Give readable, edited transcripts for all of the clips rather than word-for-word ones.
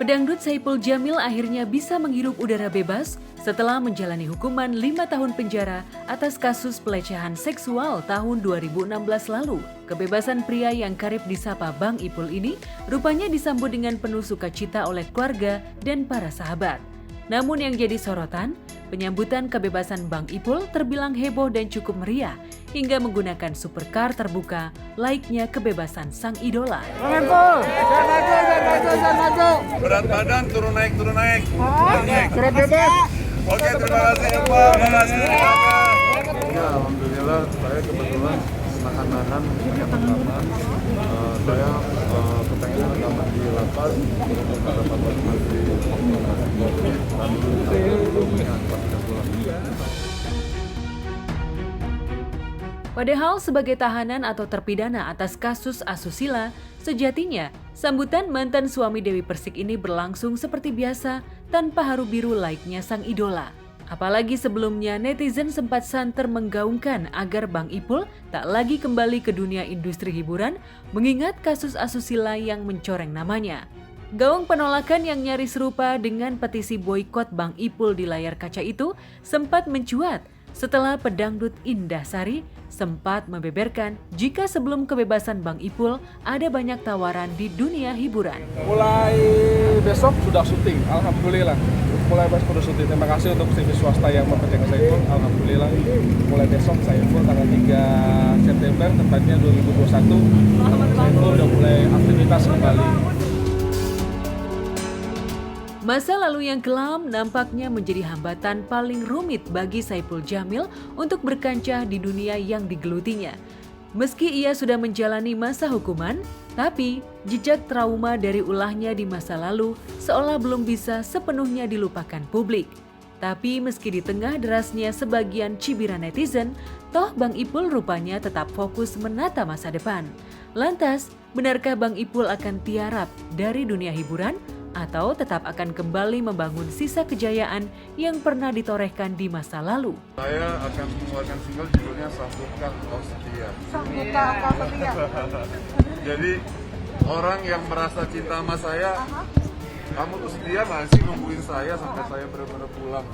Pedangdut Saipul Jamil akhirnya bisa menghirup udara bebas setelah menjalani hukuman 5 tahun penjara atas kasus pelecehan seksual tahun 2016 lalu. Kebebasan pria yang karib disapa Bang Ipul ini rupanya disambut dengan penuh sukacita oleh keluarga dan para sahabat. Namun yang jadi sorotan, penyambutan kebebasan Bang Ipul terbilang heboh dan cukup meriah hingga menggunakan supercar terbuka layaknya kebebasan sang idola. Bang Ipul, jangan maju. Berat badan turun naik. Surat bebas. Oke, terima kasih ya Pak. Terima kasih. Ya, alhamdulillah saya kebetulan nahan pertama saya kepengen rekaman di lapas untuk dapat masih Padahal sebagai tahanan atau terpidana atas kasus asusila, sejatinya sambutan mantan suami Dewi Persik ini berlangsung seperti biasa tanpa haru biru layaknya sang idola. Apalagi sebelumnya netizen sempat santer menggaungkan agar Bang Ipul tak lagi kembali ke dunia industri hiburan mengingat kasus asusila yang mencoreng namanya. Gaung penolakan yang nyaris serupa dengan petisi boikot Bang Ipul di layar kaca itu sempat mencuat setelah pedangdut Indah Sari sempat membeberkan jika sebelum kebebasan Bang Ipul ada banyak tawaran di dunia hiburan. Mulai besok sudah syuting, alhamdulillah. Mulai besok sudah syuting. Terima kasih untuk TV swasta yang mempercayai Saipul, alhamdulillah. Mulai besok Saipul tanggal 3 September, tepatnya 2021, Saipul sudah mulai aktivitas kembali. Masa lalu yang kelam nampaknya menjadi hambatan paling rumit bagi Saipul Jamil untuk berkancah di dunia yang digelutinya. Meski ia sudah menjalani masa hukuman, tapi jejak trauma dari ulahnya di masa lalu seolah belum bisa sepenuhnya dilupakan publik. Tapi meski di tengah derasnya sebagian cibiran netizen, toh Bang Ipul rupanya tetap fokus menata masa depan. Lantas, benarkah Bang Ipul akan tiarap dari dunia hiburan? Atau tetap akan kembali membangun sisa kejayaan yang pernah ditorehkan di masa lalu? Saya akan mengeluarkan single judulnya Sambutkan Kau Setia. Sambutkan Kau Setia. Jadi orang yang merasa cinta sama saya, kamu tuh setia nggak sih nungguin saya sampai saya benar-benar pulang?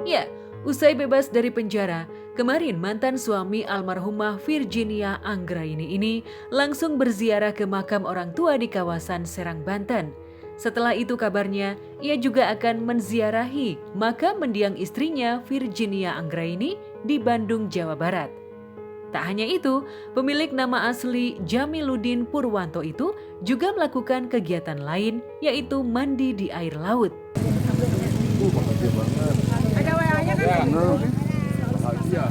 Ya, usai bebas dari penjara, kemarin mantan suami almarhumah Virginia Anggraini ini langsung berziarah ke makam orang tua di kawasan Serang, Banten. Setelah itu kabarnya, ia juga akan menziarahi makam mendiang istrinya Virginia Anggraini di Bandung, Jawa Barat. Tak hanya itu, pemilik nama asli Jamiluddin Purwanto itu juga melakukan kegiatan lain, yaitu mandi di air laut. Bahagia banget. Ada WA-nya kan? Bahagia.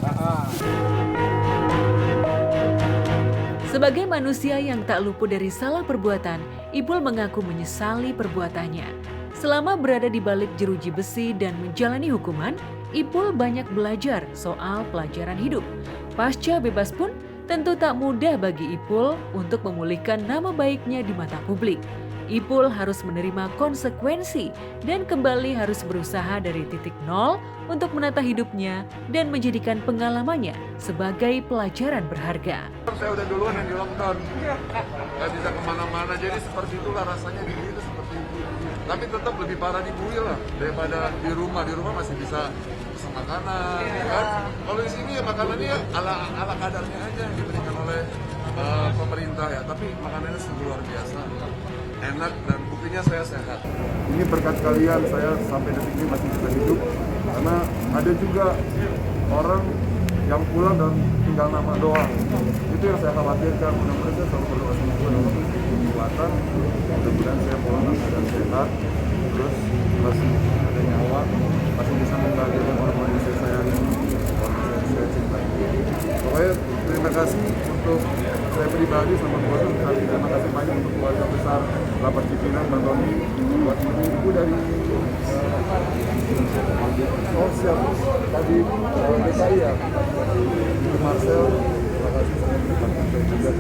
Sebagai manusia yang tak luput dari salah perbuatan, Ipul mengaku menyesali perbuatannya. Selama berada di balik jeruji besi dan menjalani hukuman, Ipul banyak belajar soal pelajaran hidup. Pasca bebas pun tentu tak mudah bagi Ipul untuk memulihkan nama baiknya di mata publik. Ipul harus menerima konsekuensi dan kembali harus berusaha dari titik nol untuk menata hidupnya dan menjadikan pengalamannya sebagai pelajaran berharga. Saya udah duluan yang di lockdown, nggak bisa kemana-mana, jadi seperti itulah rasanya di sini seperti itu. Tapi tetap lebih parah di Buil lah daripada di rumah. Di rumah masih bisa pesan makanan, ya kan? Kalau di sini ya makanannya ala kadarnya aja yang diberikan oleh pemerintah ya. Tapi makanannya luar biasa, enak dan buktinya saya sehat. Ini berkat kalian saya sampai detik ini masih bisa hidup, karena ada juga orang yang pulang dan tinggal nama doang. Itu yang saya khawatirkan. Mudah-mudahan saya selalu berdoa sama Tuhan Allah memberi kekuatan. Mudah-mudahan saya pulang dalam keadaan sehat, terus masih ada nyawa, masih bisa membahagiakan orang-orang yang saya sayangi, orang yang saya cintai. Pokoknya terima kasih untuk saya pribadi sama keluarga. Terima kasih banyak untuk keluarga besar Lapas Cipinang, Bang Tony, buat ibu dari siap tadi DKI ya, Ibu Marcel. Terima kasih saya juga.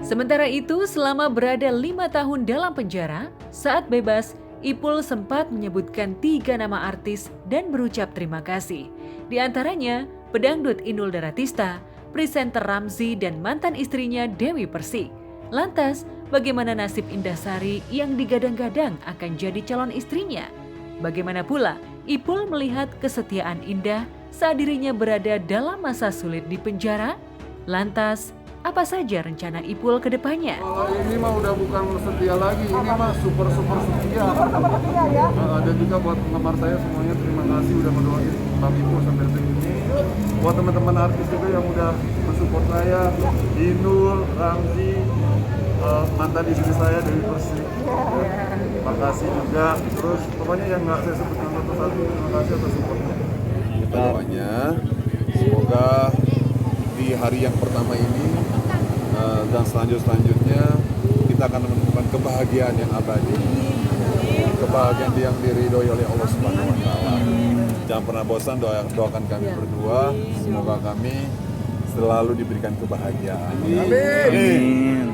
Sementara itu, selama berada 5 tahun dalam penjara, saat bebas, Ipul sempat menyebutkan 3 nama artis dan berucap terima kasih. Di antaranya, pedangdut Inul Daratista, presenter Ramzy dan mantan istrinya Dewi Persik. Lantas, bagaimana nasib Indah Sari yang digadang-gadang akan jadi calon istrinya? Bagaimana pula Ipul melihat kesetiaan Indah saat dirinya berada dalam masa sulit di penjara? Lantas, apa saja rencana Ipul ke depannya? Kalau ini mah udah bukan setia lagi, ini mah super setia. Ada juga buat penggemar saya semuanya, terima kasih udah mendoain Bang Ipul sampai detik ini. Buat teman-teman artis juga yang udah mensupport saya, Inul, Ramzy, mantan istri saya Dewi Persik. Terima kasih juga. Terus pokoknya yang nggak saya sebutkan satu-satu, terima kasih atas supportnya. Kita doanya semoga di hari yang pertama ini dan selanjutnya kita akan menemukan kebahagiaan yang abadi, kebahagiaan yang diridhoi oleh Allah Subhanahu wa taala. Jangan pernah bosan doakan kami berdua, semoga kami selalu diberikan kebahagiaan. Amin.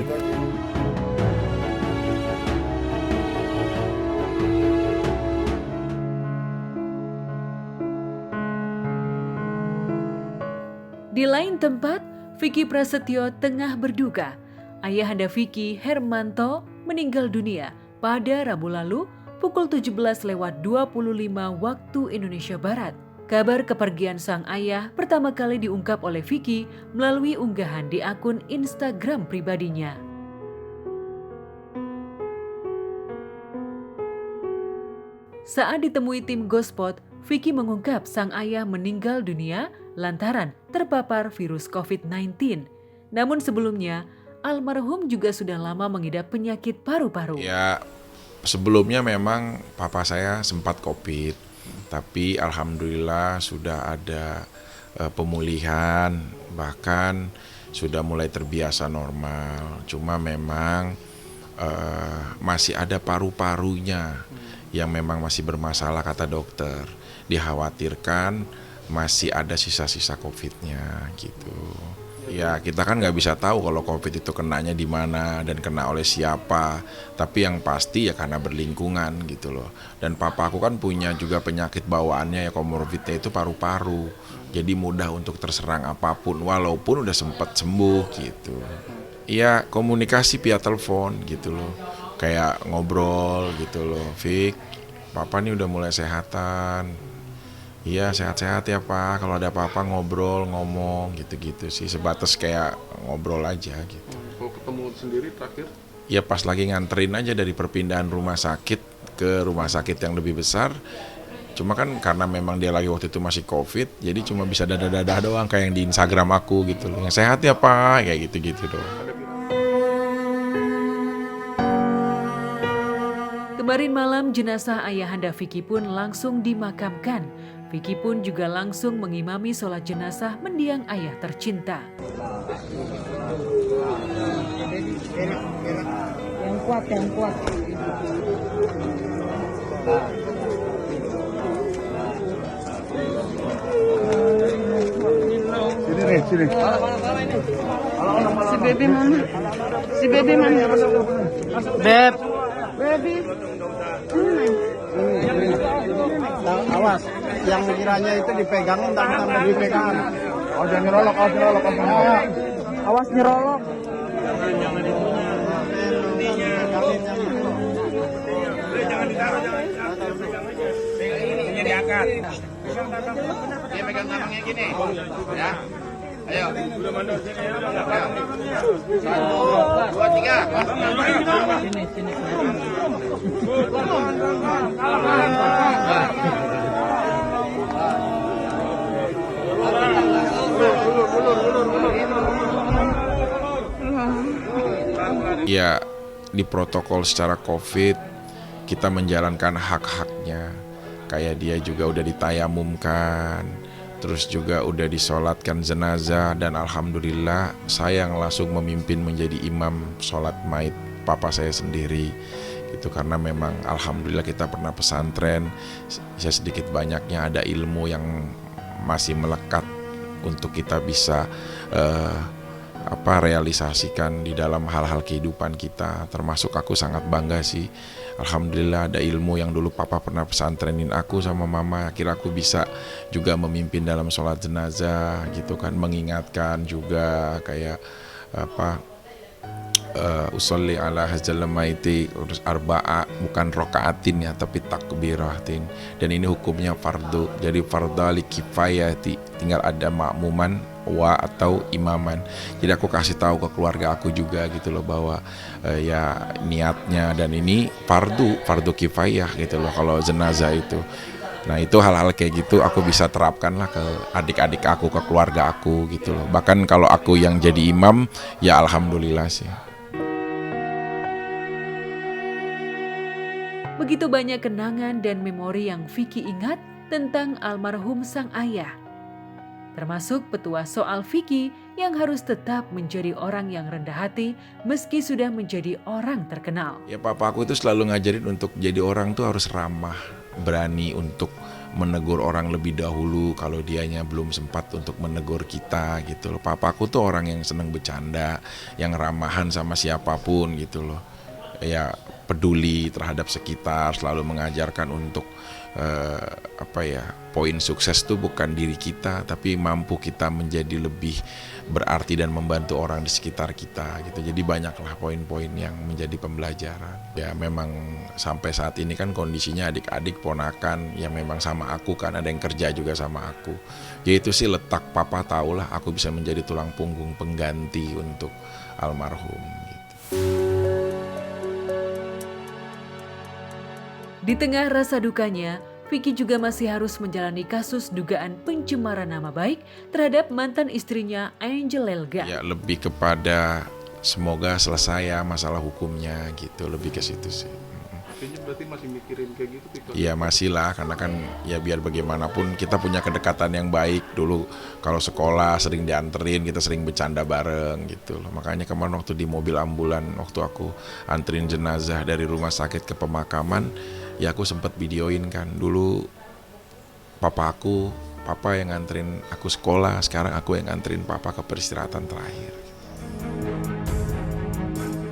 Di lain tempat, Vicky Prasetyo tengah berduka. Ayahanda Vicky, Hermanto, meninggal dunia pada Rabu lalu pukul 17.25 waktu Indonesia Barat. Kabar kepergian sang ayah pertama kali diungkap oleh Vicky melalui unggahan di akun Instagram pribadinya. Saat ditemui tim Gospot, Vicky mengungkap sang ayah meninggal dunia lantaran terpapar virus COVID-19. Namun sebelumnya, almarhum juga sudah lama mengidap penyakit paru-paru. Ya, sebelumnya memang papa saya sempat COVID, tapi alhamdulillah sudah ada pemulihan, bahkan sudah mulai terbiasa normal. Cuma memang masih ada paru-parunya yang memang masih bermasalah kata dokter. Dikhawatirkan masih ada sisa-sisa COVID-nya gitu. Ya kita kan nggak bisa tahu kalau COVID itu kenanya di mana dan kena oleh siapa. Tapi yang pasti ya karena berlingkungan gitu loh. Dan papa aku kan punya juga penyakit bawaannya ya, komorbidnya itu paru-paru. Jadi mudah untuk terserang apapun walaupun udah sempat sembuh gitu. Ya komunikasi via telepon gitu loh. Kayak ngobrol gitu loh. Vic, papa nih udah mulai sehatan. Iya sehat-sehat ya Pak, kalau ada apa-apa ngobrol, ngomong gitu-gitu sih, sebatas kayak ngobrol aja gitu. Kalau ketemu sendiri terakhir? Ya pas lagi nganterin aja dari perpindahan rumah sakit ke rumah sakit yang lebih besar. Cuma kan karena memang dia lagi waktu itu masih COVID, jadi cuma bisa dadah-dadah doang kayak yang di Instagram aku gitu loh. Yang sehat ya Pak, kayak gitu-gitu doang. Kemarin malam jenazah ayahanda Vicky pun langsung dimakamkan. Vicky pun juga langsung mengimami sholat jenazah mendiang ayah tercinta. Yang kuat. Sini. Si baby mana? Beb. Baby. Awas, yang kiranya itu dipegangin tangan dipegang. Oh jangan nyerolok. Awas nyerolok. Jangan ditaruh. Ini diangkat. Dia pegang tangannya gini, ya. Ayo. 1, 2, 3. Sini. Ya di protokol secara COVID kita menjalankan hak-haknya. Kayak dia juga udah ditayamumkan, terus juga udah disolatkan jenazah, dan alhamdulillah saya yang langsung memimpin menjadi imam sholat maid papa saya sendiri. Itu karena memang alhamdulillah kita pernah pesantren, ya sedikit banyaknya ada ilmu yang masih melekat untuk kita bisa realisasikan di dalam hal-hal kehidupan kita. Termasuk aku sangat bangga sih, alhamdulillah ada ilmu yang dulu papa pernah pesantrenin aku sama mama, akhirnya aku bisa juga memimpin dalam sholat jenazah gitu kan, mengingatkan juga kayak usolli ala hazal maiti arba'a, bukan rokaatin ya tapi takbiratin, dan ini hukumnya fardu, jadi fardali kifayati, tinggal ada makmuman atau imaman. Jadi aku kasih tahu ke keluarga aku juga gitu loh bahwa ya niatnya, dan ini fardu kifayah gitu loh kalau jenazah itu. Nah itu hal-hal kayak gitu aku bisa terapkan lah ke adik-adik aku, ke keluarga aku gitu loh. Bahkan kalau aku yang jadi imam ya alhamdulillah sih. Begitu banyak kenangan dan memori yang Vicky ingat tentang almarhum sang ayah. Termasuk petua soal Vicky yang harus tetap menjadi orang yang rendah hati meski sudah menjadi orang terkenal. Ya papa aku itu selalu ngajarin untuk jadi orang tuh harus ramah, berani untuk menegur orang lebih dahulu kalau dianya belum sempat untuk menegur kita gitu loh. Papa aku tuh orang yang seneng bercanda, yang ramahan sama siapapun gitu loh. Ya peduli terhadap sekitar, selalu mengajarkan untuk poin sukses tuh bukan diri kita, tapi mampu kita menjadi lebih berarti dan membantu orang di sekitar kita gitu. Jadi banyaklah poin-poin yang menjadi pembelajaran. Ya memang sampai saat ini kan kondisinya adik-adik ponakan yang memang sama aku kan, ada yang kerja juga sama aku. Ya itu sih letak papa tahulah aku bisa menjadi tulang punggung pengganti untuk almarhum gitu. Di tengah rasa dukanya, Vicky juga masih harus menjalani kasus dugaan pencemaran nama baik terhadap mantan istrinya Angel Elga. Ya lebih kepada semoga selesai ya masalah hukumnya gitu, lebih ke situ sih. Artinya berarti masih mikirin kayak gitu? Iya masih lah, karena kan ya biar bagaimanapun kita punya kedekatan yang baik. Dulu kalau sekolah sering dianterin, kita sering bercanda bareng gitu loh. Makanya kemarin waktu di mobil ambulan, waktu aku anterin jenazah dari rumah sakit ke pemakaman, ya aku sempat videoin kan. Dulu papa yang nganterin aku sekolah, sekarang aku yang nganterin papa ke peristirahatan terakhir.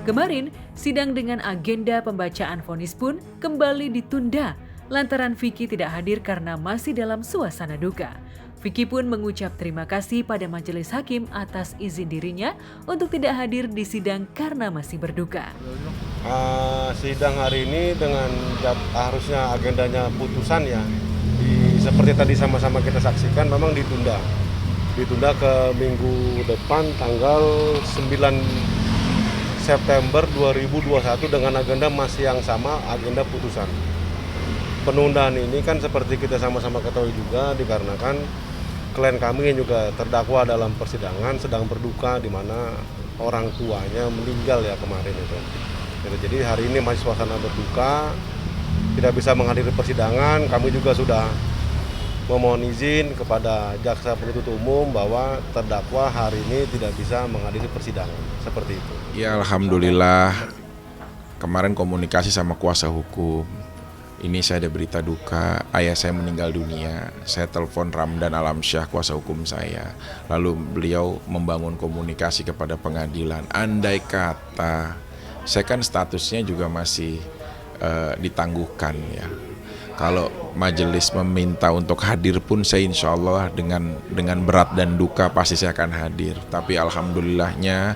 Kemarin, sidang dengan agenda pembacaan vonis pun kembali ditunda lantaran Vicky tidak hadir karena masih dalam suasana duka. Vicky pun mengucap terima kasih pada majelis hakim atas izin dirinya untuk tidak hadir di sidang karena masih berduka. Sidang hari ini dengan harusnya agendanya putusan ya, seperti tadi sama-sama kita saksikan memang ditunda ke minggu depan tanggal 9 September 2021 dengan agenda masih yang sama, agenda putusan. Penundaan ini kan seperti kita sama-sama ketahui juga dikarenakan klien kami yang juga terdakwa dalam persidangan sedang berduka di mana orang tuanya meninggal ya kemarin itu. Jadi hari ini masih suasana berduka, tidak bisa menghadiri persidangan. Kami juga sudah memohon izin kepada jaksa penuntut umum bahwa terdakwa hari ini tidak bisa menghadiri persidangan, seperti itu. Ya alhamdulillah, kemarin komunikasi sama kuasa hukum. Ini saya ada berita duka, ayah saya meninggal dunia. Saya telepon Ramdan Alamsyah, kuasa hukum saya. Lalu beliau membangun komunikasi kepada pengadilan. Andai kata, saya kan statusnya juga masih ditangguhkan ya. Kalau majelis meminta untuk hadir pun saya insya Allah dengan berat dan duka pasti saya akan hadir. Tapi alhamdulillahnya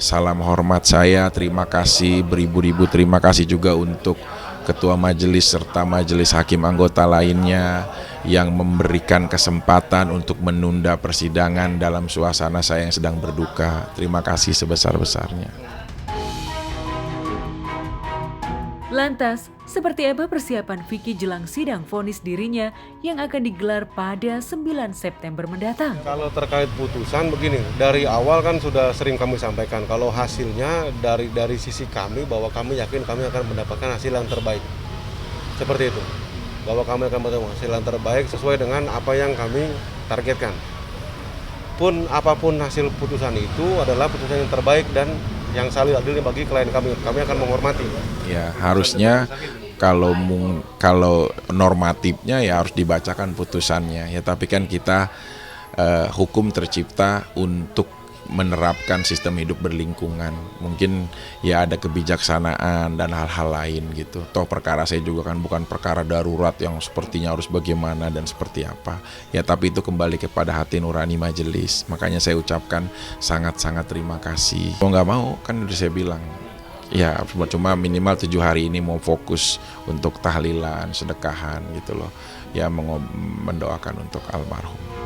salam hormat saya, terima kasih beribu-ribu terima kasih juga untuk ketua majelis serta majelis hakim anggota lainnya yang memberikan kesempatan untuk menunda persidangan dalam suasana saya yang sedang berduka. Terima kasih sebesar-besarnya. Lantas, seperti apa persiapan Vicky jelang sidang vonis dirinya yang akan digelar pada 9 September mendatang? Kalau terkait putusan begini, dari awal kan sudah sering kami sampaikan kalau hasilnya dari sisi kami bahwa kami yakin kami akan mendapatkan hasil yang terbaik. Seperti itu. Bahwa kami akan mendapatkan hasil yang terbaik sesuai dengan apa yang kami targetkan. Pun apapun hasil putusan itu adalah putusan yang terbaik dan yang selalu adil bagi klien kami akan menghormati. Ya harusnya kalau normatifnya ya harus dibacakan putusannya ya, tapi kan kita hukum tercipta untuk menerapkan sistem hidup berlingkungan. Mungkin ya ada kebijaksanaan dan hal-hal lain gitu. Toh perkara saya juga kan bukan perkara darurat yang sepertinya harus bagaimana dan seperti apa. Ya tapi itu kembali kepada hati nurani majelis. Makanya saya ucapkan sangat-sangat terima kasih. Mau nggak mau kan udah saya bilang, ya cuma minimal 7 hari ini mau fokus untuk tahlilan, sedekahan gitu loh. Ya mendoakan untuk almarhum.